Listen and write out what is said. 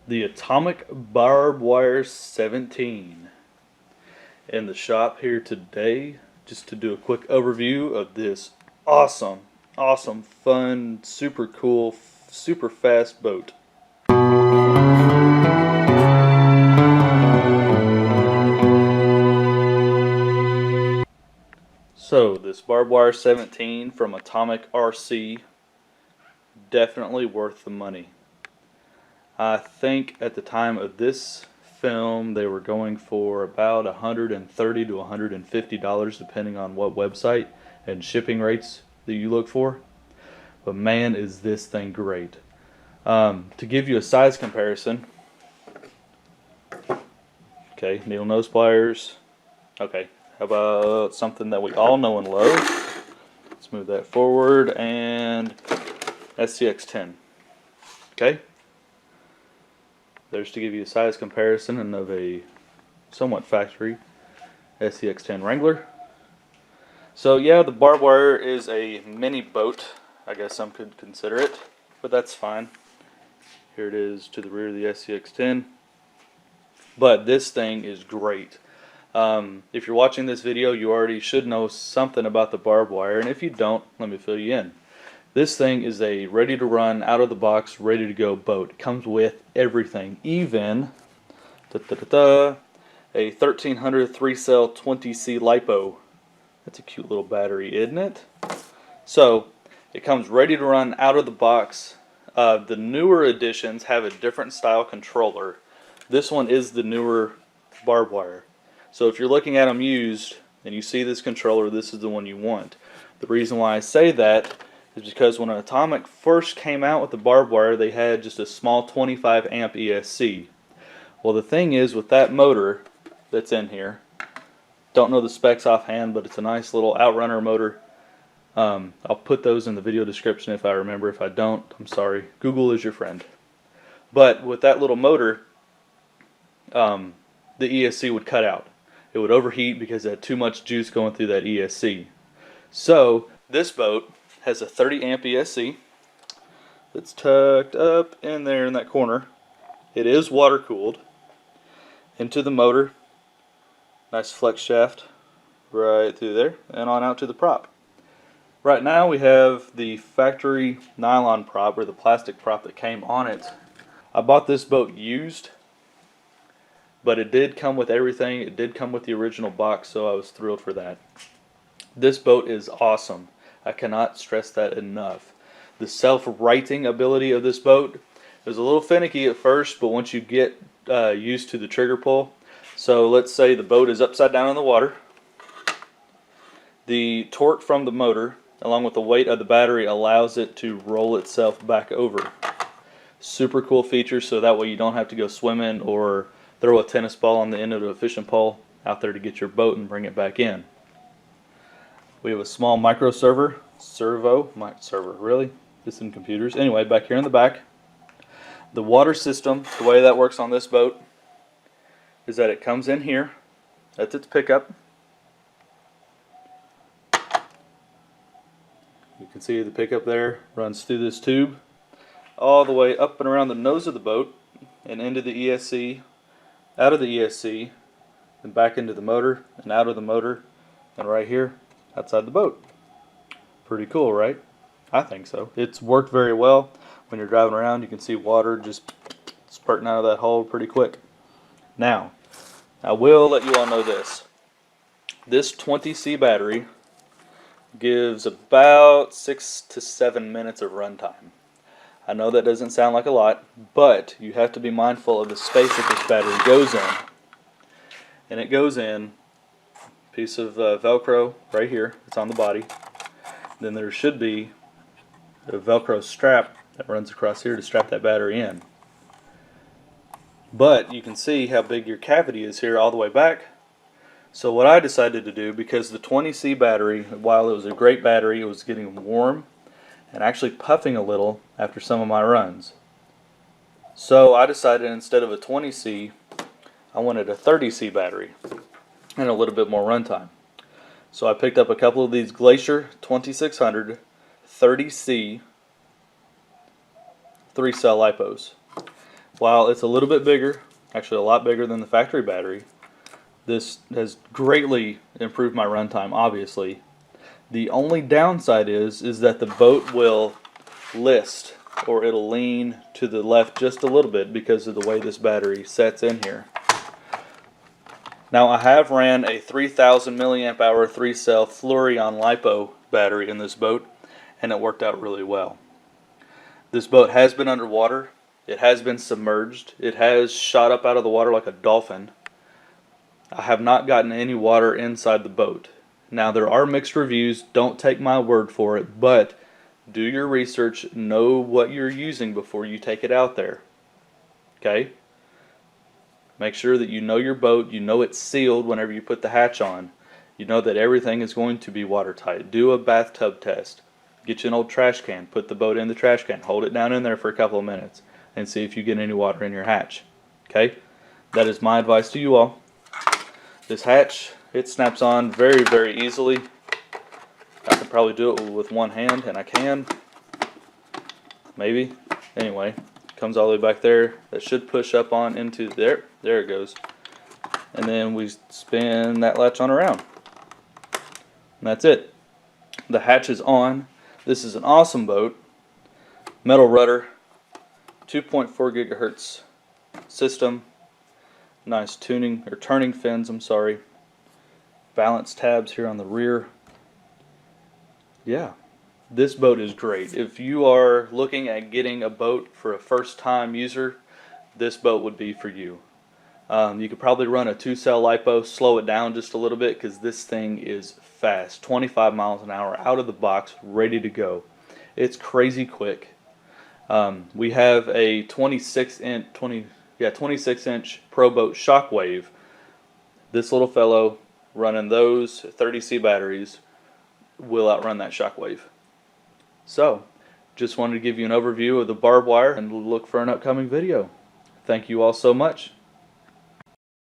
The Atomik Barbwire 17 in the shop here today, just to do a quick overview of this awesome, fun, super cool, super fast boat. So this Barbwire 17 from Atomik RC, definitely worth the money. I think at the time of this film they were going for about $130 to $150 depending on what website and shipping rates that you look for. But man, is this thing great. To give you a size comparison, okay, needle nose pliers. Okay, how about something that we all know and love? Let's move that forward, and SCX10. Okay, there's to give you a size comparison and of a somewhat factory SCX10 Wrangler. So yeah, the Barbwire is a mini boat, I guess some could consider it, but that's fine. Here it is to the rear of the SCX10. But this thing is great. If you're watching this video, you already should know something about the Barbwire, and if you don't, let me fill you in. This thing is a ready to run, out of the box, ready to go boat. It comes with everything, even a 1300 3-cell 20C LiPo. That's a cute little battery, isn't it? So it comes ready to run out of the box. The newer editions have a different style controller. This one is the newer Barbwire. So if you're looking at them used and you see this controller, this is the one you want. The reason why I say that is because when Atomik first came out with the Barbwire, they had just a small 25 amp ESC. Well, the thing is with that motor that's in here, don't know the specs offhand, but it's a nice little outrunner motor. I'll put those in the video description if I remember. If I don't, I'm sorry. Google is your friend. But with that little motor, the ESC would cut out. It would overheat because it had too much juice going through that ESC. So this boat has a 30 amp ESC that's tucked up in there in that corner. It is water cooled. Into the motor, nice flex shaft right through there and on out to the prop. Right now we have the factory nylon prop, or the plastic prop that came on it. I bought this boat used, but it did come with everything. It did come with the original box, so I was thrilled for that. This boat is awesome. I cannot stress that enough. The self-righting ability of this boat is a little finicky at first, but once you get used to the trigger pull, so let's say the boat is upside down in the water, the torque from the motor along with the weight of the battery allows it to roll itself back over. Super cool feature, so that way you don't have to go swimming or throw a tennis ball on the end of a fishing pole out there to get your boat and bring it back in. We have a small micro servo, really? This in computers. Anyway, back here in the back. The water system, the way that works on this boat is that it comes in here. That's its pickup. You can see the pickup there runs through this tube all the way up and around the nose of the boat and into the ESC, out of the ESC, and back into the motor and out of the motor, and right here outside the boat. Pretty cool, right? I think so. It's worked very well. When you're driving around, you can see water just spurting out of that hole pretty quick. Now, I will let you all know this. This 20C battery gives about 6 to 7 minutes of runtime. I know that doesn't sound like a lot, but you have to be mindful of the space that this battery goes in. And it goes in a piece of Velcro right here. It's on the body. Then there should be a Velcro strap that runs across here to strap that battery in. But you can see how big your cavity is here all the way back. So what I decided to do, because the 20C battery, while it was a great battery, it was getting warm and actually puffing a little after some of my runs. So I decided instead of a 20C, I wanted a 30C battery and a little bit more runtime. So I picked up a couple of these Glacier 2600 30C 3-cell LiPos. While it's a little bit bigger, actually a lot bigger than the factory battery, this has greatly improved my runtime, obviously. The only downside is that the boat will list, or it'll lean to the left just a little bit because of the way this battery sets in here. Now I have ran a 3000 milliamp hour 3-cell Fluorion LiPo battery in this boat, and it worked out really well. This boat has been underwater, it has been submerged, it has shot up out of the water like a dolphin. I have not gotten any water inside the boat. Now there are mixed reviews, don't take my word for it, but do your research, know what you're using before you take it out there. Okay? Make sure that you know your boat, you know it's sealed whenever you put the hatch on. You know that everything is going to be watertight. Do a bathtub test. Get you an old trash can, put the boat in the trash can, hold it down in there for a couple of minutes, and see if you get any water in your hatch. Okay? That is my advice to you all. This hatch, it snaps on very, very easily. I could probably do it with one hand, and I can. Maybe. Anyway, comes all the way back there. That should push up on into there. There it goes. And then we spin that latch on around. And that's it. The hatch is on. This is an awesome boat. Metal rudder. 2.4 gigahertz system. Nice tuning, or turning fins, I'm sorry. Balance tabs here on the rear. Yeah, this boat is great. If you are looking at getting a boat for a first-time user, this boat would be for you. You could probably run a 2-cell LiPo, slow it down just a little bit because this thing is fast. 25 miles an hour out of the box, ready to go. It's crazy quick. We have a 26-inch Pro Boat Shockwave. This little fellow running those 30C batteries will outrun that Shockwave. So, just wanted to give you an overview of the Barbwire and look for an upcoming video. Thank you all so much.